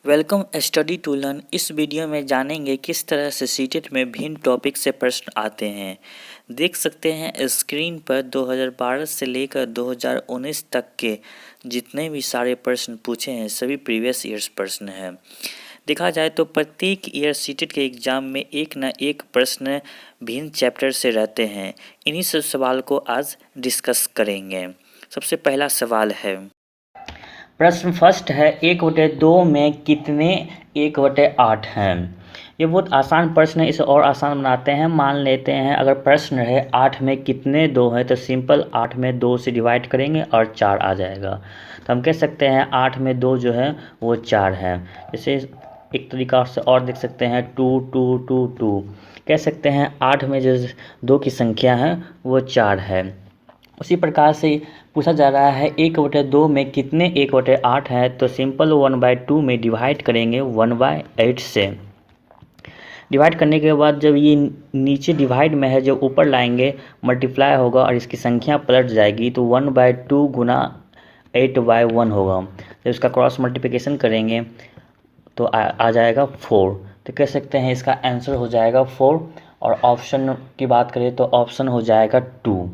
Welcome study to learn. इस video में जानेंगे किस तरह से सीटेट में भिन्न टॉपिक से प्रश्न आते हैं। देख सकते हैं स्क्रीन पर 2012 से लेकर 2019 तक के जितने भी सारे प्रश्न पूछे हैं सभी प्रीवियस ईयर्स प्रश्न हैं। देखा जाए तो प्रत्येक ईयर सीटेट के एग्ज़ाम में एक न एक प्रश्न भिन्न चैप्टर से रहते हैं। इन्हीं सब सवाल को आज डिस्कस करेंगे। सबसे पहला सवाल है, प्रश्न फर्स्ट है 1/2 में कितने 1/8 हैं। ये बहुत आसान प्रश्न है, इसे और आसान बनाते हैं। मान लेते हैं अगर प्रश्न है 8 में कितने 2 हैं, तो सिंपल 8 में 2 से डिवाइड करेंगे और 4 आ जाएगा। तो हम कह सकते हैं 8 में 2 जो है वो 4 है। जैसे एक तरीका से और देख सकते हैं 2 2 2 2 कह सकते हैं 8 में जो 2 की संख्या है वो 4 है। उसी प्रकार से पूछा जा रहा है 1/2 में कितने 1/8 है, तो सिंपल 1/2 में डिवाइड करेंगे 1/8 से। डिवाइड करने के बाद जब ये नीचे डिवाइड में है जब ऊपर लाएंगे मल्टीप्लाई होगा और इसकी संख्या पलट जाएगी, तो 1/2 गुना 8/1 होगा। जब इसका क्रॉस मल्टीप्लिकेशन करेंगे तो आ जाएगा 4। तो कह सकते हैं इसका आंसर हो जाएगा 4। और ऑप्शन की बात करें तो ऑप्शन हो जाएगा 2।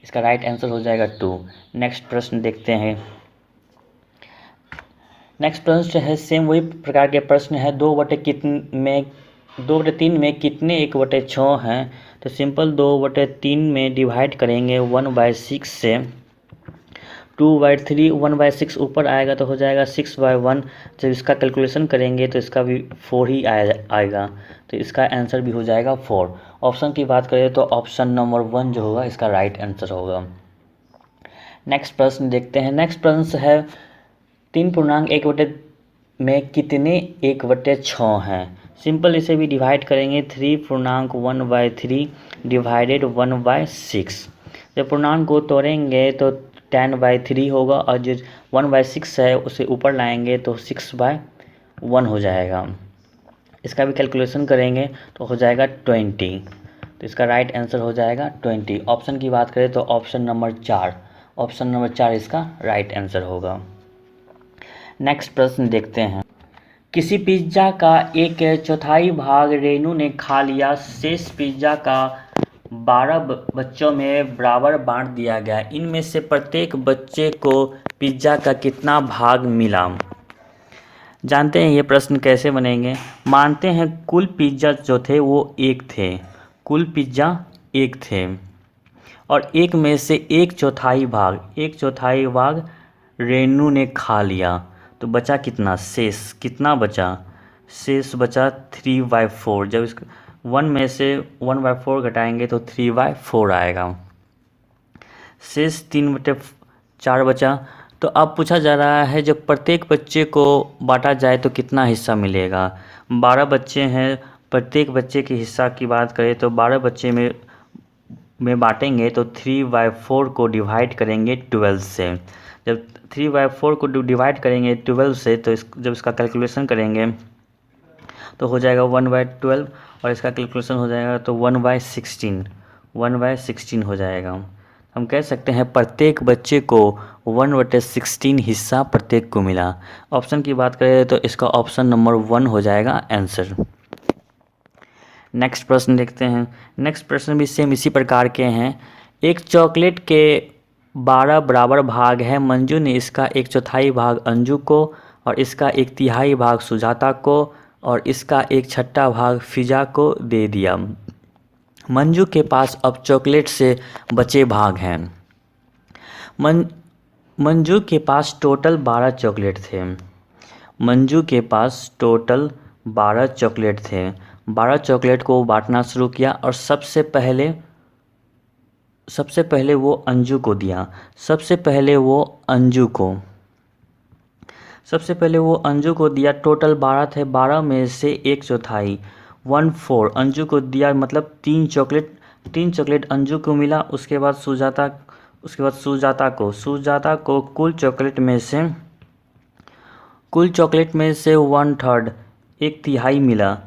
इसका राइट आंसर हो जाएगा 2। नेक्स्ट प्रश्न देखते हैं। नेक्स्ट प्रश्न है सेम वही प्रकार के प्रश्न है 2/3 में कितने 1/6 हैं। तो सिंपल 2/3 में डिवाइड करेंगे 1/6 से। 2/3 1/6 ऊपर आएगा तो हो जाएगा 6/1। जब इसका कैलकुलेशन करेंगे तो इसका भी 4 ही आएगा। तो इसका आंसर भी हो जाएगा 4। ऑप्शन की बात करें तो ऑप्शन नंबर 1 जो होगा इसका राइट आंसर होगा। नेक्स्ट प्रश्न देखते हैं। नेक्स्ट प्रश्न है 3.1 में कितने 1/6 हैं। सिंपल इसे भी डिवाइड करेंगे 3.1/3 डिवाइडेड 1/6। जब पूर्णांक को तोड़ेंगे तो 10/3 होगा और जो 1/6 है उसे ऊपर लाएंगे तो 6/1 हो जाएगा। इसका भी कैलकुलेशन करेंगे तो हो जाएगा 20। तो इसका राइट आंसर हो जाएगा 20। ऑप्शन की बात करें तो ऑप्शन नंबर 4। ऑप्शन नंबर 4 इसका राइट आंसर होगा। नेक्स्ट प्रश्न देखते हैं। किसी पिज्ज़ा का 1/4 भाग रेनू ने खा लिया, शेष पिज्ज़ा का 12 बच्चों में बराबर बांट दिया गया। इनमें से प्रत्येक बच्चे को पिज्ज़ा का कितना भाग मिला। जानते हैं ये प्रश्न कैसे बनेंगे। मानते हैं कुल पिज्ज़ा जो थे वो 1 थे। कुल पिज्ज़ा 1 थे और 1 में से 1/4 भाग रेनू ने खा लिया, तो बचा कितना, शेष कितना बचा। शेष बचा 3/4। जब इसको 1 में से 1/4 घटाएंगे तो 3/4 आएगा। शेष 3/4 बचा। तो अब पूछा जा रहा है जब प्रत्येक बच्चे को बांटा जाए तो कितना हिस्सा मिलेगा। 12 बच्चे हैं, प्रत्येक बच्चे के हिस्सा की बात करें तो 12 बच्चे में बांटेंगे तो 3/4 को डिवाइड करेंगे 12 से। जब 3/4 को डिवाइड करेंगे 12 से तो जब इसका कैलकुलेशन करेंगे तो हो जाएगा 1/12 और इसका कैलकुलेशन हो जाएगा तो 1/16 हो जाएगा। हम कह सकते हैं प्रत्येक बच्चे को 1/16 हिस्सा प्रत्येक को मिला। ऑप्शन की बात करें तो इसका ऑप्शन नंबर 1 हो जाएगा आंसर। नेक्स्ट प्रश्न देखते हैं। नेक्स्ट प्रश्न भी सेम इसी प्रकार के हैं। एक चॉकलेट के 12 बराबर भाग है। मंजू ने इसका 1/4 भाग अंजू को और इसका 1/3 भाग सुजाता को और इसका 1/6 भाग फिजा को दे दिया। मंजू के पास अब चॉकलेट से बचे भाग हैं। मंजू के पास टोटल 12 चॉकलेट थे। मंजू के पास टोटल 12 चॉकलेट थे। 12 चॉकलेट को बांटना शुरू किया और सबसे पहले वो अंजू को दिया। सबसे पहले वो अंजू को दिया। टोटल 12 थे, 12 में से 1/4 1/4 अंजू को दिया, मतलब 3 चॉकलेट अंजू को मिला। उसके बाद सुजाता को कुल चॉकलेट में से 1/3 1/3 मिला।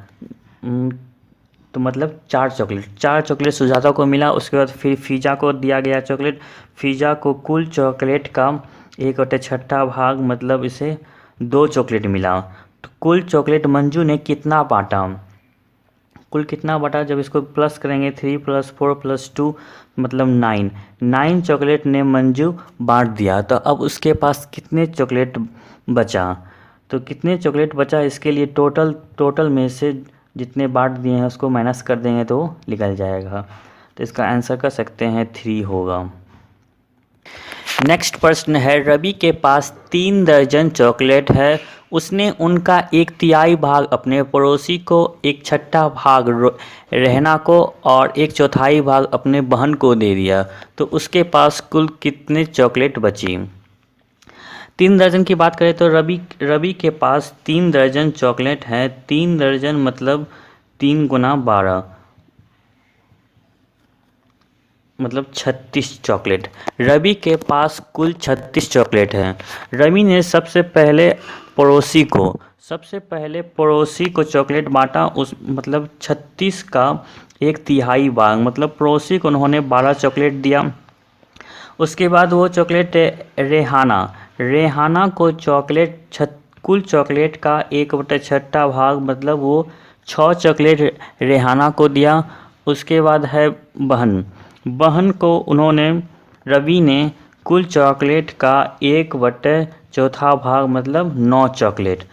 तो मतलब 4 चॉकलेट सुजाता को मिला। उसके बाद फिर फिजा को दिया गया चॉकलेट। फिजा को कुल चॉकलेट का 1/6 भाग मतलब इसे 2 चॉकलेट मिला। तो कुल चॉकलेट मंजू ने कितना बांटा। कुल कितना बांटा, जब इसको प्लस करेंगे 3 + 4 + 2 मतलब 9 चॉकलेट ने मंजू बांट दिया। तो अब उसके पास कितने चॉकलेट बचा, तो कितने चॉकलेट बचा इसके लिए टोटल में से जितने बांट दिए हैं उसको माइनस कर देंगे तो निकल जाएगा। तो इसका आंसर कर सकते हैं 3 होगा। नेक्स्ट प्रश्न है, रवि के पास 3 दर्जन चॉकलेट है। उसने उनका 1/3 भाग अपने पड़ोसी को, 1/6 भाग रहना को और 1/4 भाग अपने बहन को दे दिया। तो उसके पास कुल कितने चॉकलेट बची। 3 दर्जन की बात करें तो रवि के पास 3 दर्जन चॉकलेट है। 3 दर्जन मतलब 3 × 12 मतलब 36 चॉकलेट। रवि के पास कुल 36 चॉकलेट हैं। रवि ने सबसे पहले पड़ोसी को चॉकलेट बांटा, उस मतलब 36 का 1/3 भाग मतलब पड़ोसी को उन्होंने 12 चॉकलेट दिया। उसके बाद वो चॉकलेट रेहाना को कुल चॉकलेट का 1/6 भाग मतलब वो 6 चॉकलेट रेहाना को दिया। उसके बाद है बहन को रवि ने कुल चॉकलेट का 1/4 भाग मतलब 9 चॉकलेट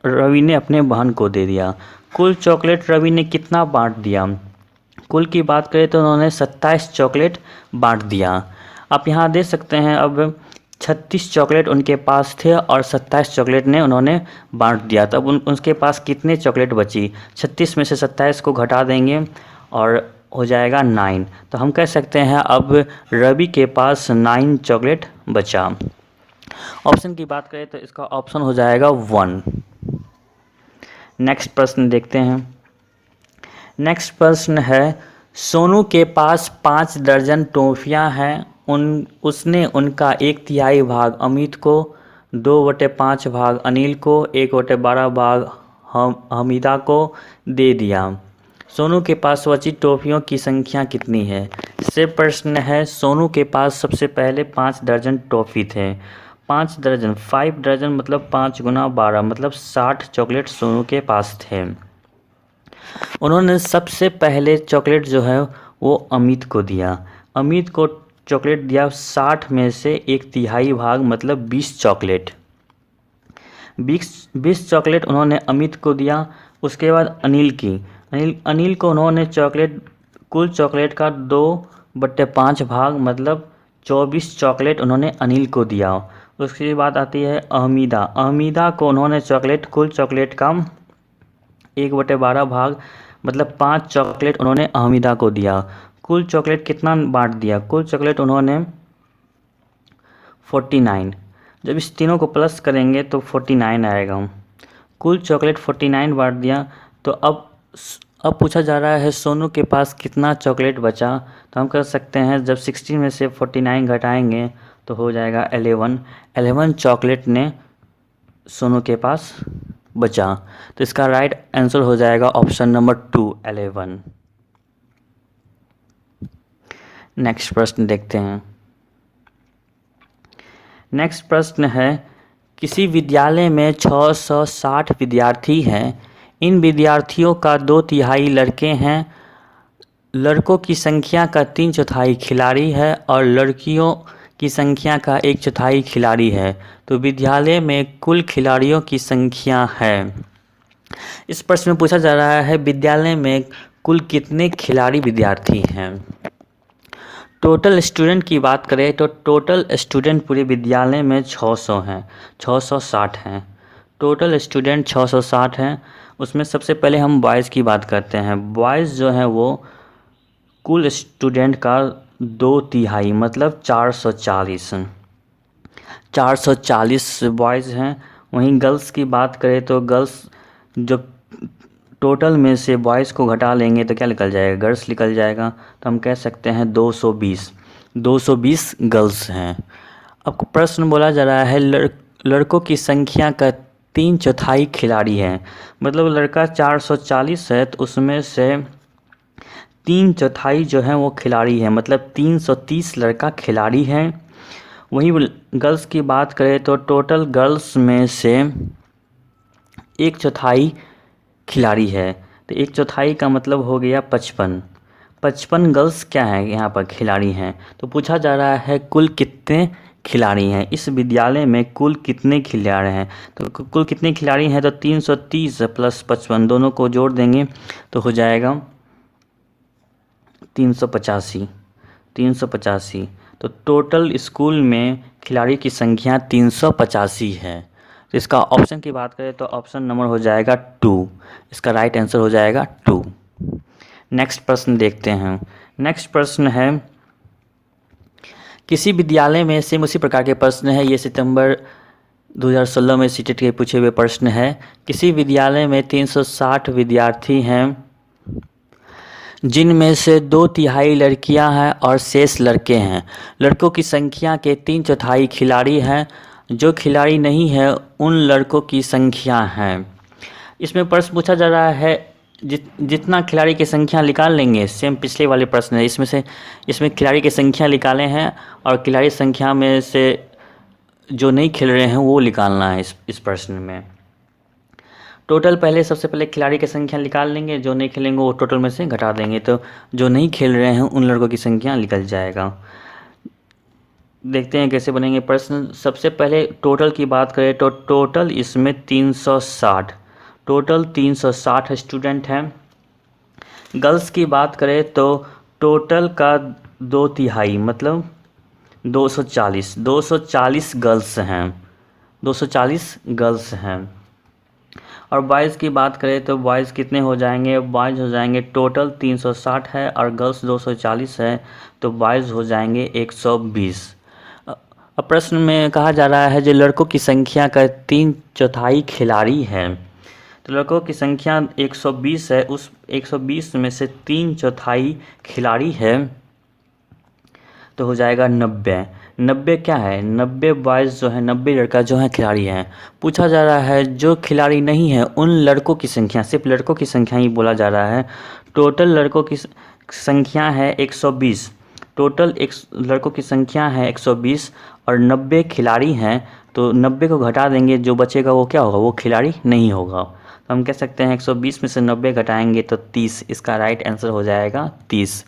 रवि ने अपने बहन को दे दिया। कुल चॉकलेट रवि ने कितना बांट दिया, कुल की बात करें तो उन्होंने 27 चॉकलेट बांट दिया। आप यहाँ देख सकते हैं, अब 36 चॉकलेट उनके पास थे और 27 चॉकलेट ने उन्होंने बांट दिया। तब उनके पास कितने चॉकलेट बची, 36 में से 27 को घटा देंगे और हो जाएगा 9। तो हम कह सकते हैं अब रवि के पास 9 चॉकलेट बचा। ऑप्शन की बात करें तो इसका ऑप्शन हो जाएगा 1। नेक्स्ट प्रश्न देखते हैं। नेक्स्ट प्रश्न है, सोनू के पास 5 दर्जन टॉफियाँ हैं। उसने उनका 1/3 भाग अमित को, 2/5 भाग अनिल को, 1/12 भाग हमीदा को दे दिया। सोनू के पास बची टॉफियों की संख्या कितनी है। इससे प्रश्न है, सोनू के पास सबसे पहले 5 दर्जन टॉफी थे। 5 दर्जन 5 दर्जन मतलब 5 × 12 मतलब 60 चॉकलेट सोनू के पास थे। उन्होंने सबसे पहले चॉकलेट जो है वो अमित को दिया। अमित को चॉकलेट दिया 60 में से 1/3 भाग मतलब 20 चॉकलेट। 20 चॉकलेट उन्होंने अमित को दिया। उसके बाद अनिल को उन्होंने कुल चॉकलेट का 2/5 भाग मतलब 24 चॉकलेट उन्होंने अनिल को दिया। उसके बाद आती है अहमीदा को उन्होंने कुल चॉकलेट का 1/12 भाग मतलब 5 चॉकलेट उन्होंने अहमीदा को दिया। कुल चॉकलेट कितना बांट दिया, कुल चॉकलेट उन्होंने 49। जब इस तीनों को प्लस करेंगे तो 49 आएगा। कुल चॉकलेट 49 बांट दिया। तो अब पूछा जा रहा है सोनू के पास कितना चॉकलेट बचा। तो हम कह सकते हैं जब 16 में से 49 घटाएंगे तो हो जाएगा 11 चॉकलेट ने सोनू के पास बचा। तो इसका राइट आंसर हो जाएगा ऑप्शन नंबर 2 11। नेक्स्ट प्रश्न देखते हैं। नेक्स्ट प्रश्न है, किसी विद्यालय में 660 विद्यार्थी हैं। इन विद्यार्थियों का 2/3 लड़के हैं। लड़कों की संख्या का 3/4 खिलाड़ी है और लड़कियों की संख्या का 1/4 खिलाड़ी है। तो विद्यालय में कुल खिलाड़ियों की संख्या है। इस प्रश्न में पूछा जा रहा है विद्यालय में कुल कितने खिलाड़ी विद्यार्थी हैं। टोटल स्टूडेंट की बात करें तो टोटल स्टूडेंट पूरे विद्यालय में 660 हैं। टोटल स्टूडेंट 660 हैं। उसमें सबसे पहले हम बॉयज़ की बात करते हैं। बॉयज़ जो हैं वो कुल स्टूडेंट का 2/3 मतलब 440 बॉयज़ हैं। वहीं गर्ल्स की बात करें तो गर्ल्स जो टोटल में से बॉयज़ को घटा लेंगे तो क्या निकल जाएगा, गर्ल्स निकल जाएगा। तो हम कह सकते हैं 220 गर्ल्स हैं। अब प्रश्न बोला जा रहा है लड़कों की संख्या का 3/4 खिलाड़ी है। मतलब लड़का 440 है तो उसमें से 3/4 जो है वो खिलाड़ी है मतलब 330 लड़का खिलाड़ी हैं। वहीं गर्ल्स की बात करें तो टोटल गर्ल्स में से एक चौथाई खिलाड़ी है, तो एक चौथाई का मतलब हो गया 55। 55 गर्ल्स क्या है यहाँ पर खिलाड़ी हैं। तो पूछा जा रहा है कुल कितने खिलाड़ी हैं, इस विद्यालय में कुल कितने खिलाड़ी हैं। तो कुल कितने खिलाड़ी हैं, तो 330 प्लस 55 दोनों को जोड़ देंगे तो हो जाएगा 385। 385 तो टोटल स्कूल में खिलाड़ी की संख्या 385 है। तो इसका ऑप्शन की बात करें तो ऑप्शन नंबर हो जाएगा 2, इसका राइट आंसर हो जाएगा 2। नेक्स्ट प्रश्न देखते हैं। नेक्स्ट प्रश्न है, किसी विद्यालय में सेम उसी प्रकार के प्रश्न है, ये सितंबर 2016 में सीटेट के पूछे हुए प्रश्न है। किसी विद्यालय में 360 विद्यार्थी हैं जिनमें से 2/3 लड़कियां हैं और शेष लड़के हैं। लड़कों की संख्या के 3/4 खिलाड़ी हैं, जो खिलाड़ी नहीं है उन लड़कों की संख्या है। इसमें प्रश्न पूछा जा रहा है जितना खिलाड़ी की संख्या निकाल लेंगे, सेम पिछले वाले प्रश्न है, इसमें खिलाड़ी की संख्या निकाले हैं और खिलाड़ी संख्या में से जो नहीं खेल रहे हैं वो निकालना है इस प्रश्न में। टोटल पहले सबसे पहले खिलाड़ी की संख्या निकाल लेंगे, जो नहीं खेलेंगे वो टोटल में से घटा देंगे, तो जो नहीं खेल रहे हैं उन लड़कों की संख्या निकल जाएगा। देखते हैं कैसे बनेंगे प्रश्न। सबसे पहले टोटल की बात करें तो टोटल इसमें 360, टोटल 360 स्टूडेंट हैं। गर्ल्स की बात करें तो टोटल का 2/3 मतलब 240 गर्ल्स हैं, 240 गर्ल्स हैं। और बॉयज़ की बात करें तो बॉयज़ कितने हो जाएंगे, बॉयज़ हो जाएंगे टोटल 360 है और गर्ल्स 240 है, तो बॉयज़ हो जाएंगे 120। अब प्रश्न में कहा जा रहा है जो लड़कों की संख्या का 3/4 खिलाड़ी है, तो लड़कों की संख्या 120 है, उस 120 में से 3/4 खिलाड़ी है तो हो जाएगा 90। 90 क्या है, 90 बॉयज़ जो है, 90 लड़का जो है खिलाड़ी हैं। पूछा जा रहा है जो खिलाड़ी नहीं है उन लड़कों की संख्या, सिर्फ लड़कों की संख्या ही बोला जा रहा है। टोटल लड़कों की संख्या है 120, टोटल लड़कों की संख्या है 120 और 90 खिलाड़ी हैं, तो 90 को घटा देंगे, जो बचेगा वो क्या होगा, वो खिलाड़ी नहीं होगा। तो हम कह सकते हैं 120 में से 90 घटाएंगे तो 30, इसका राइट आंसर हो जाएगा 30।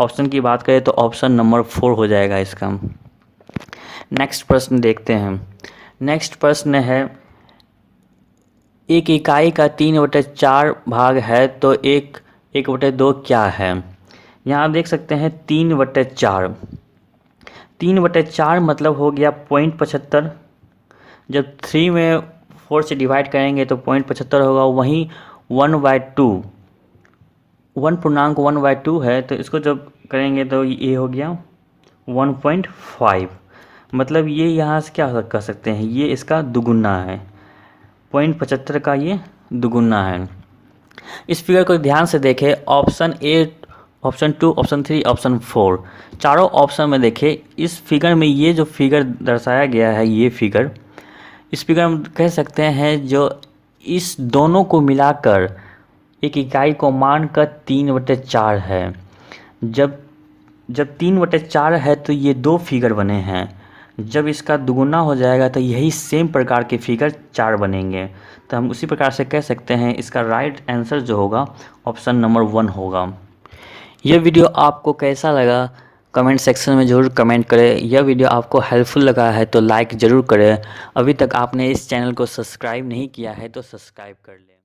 ऑप्शन की बात करें तो ऑप्शन नंबर 4 हो जाएगा इसका। नेक्स्ट प्रश्न देखते हैं। नेक्स्ट प्रश्न है, एक इकाई का 3/4 भाग है तो 1/2 क्या है। यहाँ देख सकते हैं 3/4, 3/4 मतलब हो गया 0.75। जब 3 में 4 से डिवाइड करेंगे तो 0.75 होगा। वहीं 1/2, 1.1/2 है, तो इसको जब करेंगे तो ये हो गया 1.5, मतलब ये यहाँ से क्या कर सकते हैं, ये इसका दुगुना है, 0.75 का ये दुगुना है। इस फिगर को ध्यान से देखें, option A, option 2, option 3, option 4, चारों ऑप्शन में देखें। इस फिगर में ये जो फिगर दर्शाया गया है, ये फिगर, इस फिगर में कह सकते हैं जो इस दोनों को मिलाकर एक इकाई को मानकर 3/4 है। जब 3/4 है तो ये 2 फिगर बने हैं, जब इसका दुगुना हो जाएगा तो यही सेम प्रकार के फिगर 4 बनेंगे। तो हम उसी प्रकार से कह सकते हैं इसका राइट आंसर जो होगा ऑप्शन नंबर 1 होगा। यह वीडियो आपको कैसा लगा कमेंट सेक्शन में ज़रूर कमेंट करें। यह वीडियो आपको हेल्पफुल लगा है तो लाइक ज़रूर करें। अभी तक आपने इस चैनल को सब्सक्राइब नहीं किया है तो सब्सक्राइब कर लें।